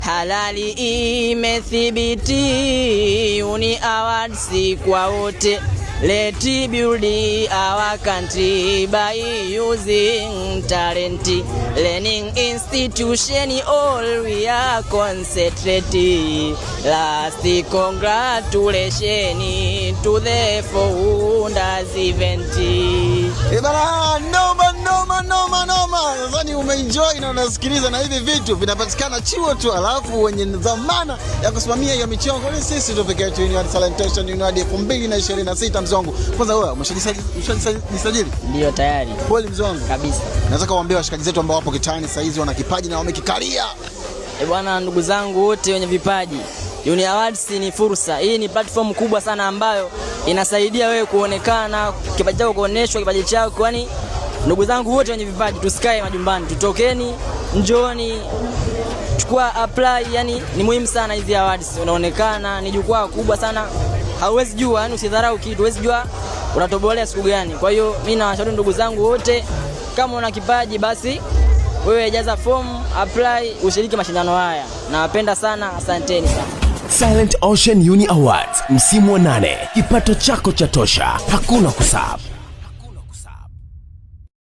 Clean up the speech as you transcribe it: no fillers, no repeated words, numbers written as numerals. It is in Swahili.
halali imethibiti. Uni Awards kwa wote. Let's build our country by using talent. Learning institution, all we are concentrating. Last congratulations to the founders event. Bana, noma. Nadhani umeenjoy na unasikiliza, na hivi vitu vinapatikana chuo tu, alafu wenye dhamana ya kusimamia hiyo michongo ni sisi tu pekee yetu. United Talentation United 2026 mzongo. Kwanza wewe umeshajisajili? Ndio tayari. Kweli mzongo? Kabisa. Nataka uambie washikaji zetu ambao wapo kitani sasa hizi wana kipaji na wamekikalia. Bwana, ndugu zangu wote wenye vipaji, Uni Awards ni fursa. Hii ni platform kubwa sana ambayo inasaidia wewe kuonekana, kipaji chako kuoneshwa, kipaji chako. Kwani ndugu zangu wote wenye vipaji, tusikae majumbani, tutokeni, njooni, chukua apply. Yani ni muhimu sana hizi awards, unaonekana ni jukwaa kubwa sana. Hauwezi jua, yani usidharau kitu, huwezi jua utatobolea siku gani. Kwa hiyo mimi nawashauri ndugu zangu wote, kama una kipaji basi wewe jaza form, apply, ushiriki mashindano haya. Nawapenda sana, asanteni sana. Silent Ocean Uni Awards msimu wa 8. Kipato chako cha tosha, hakuna kusahau.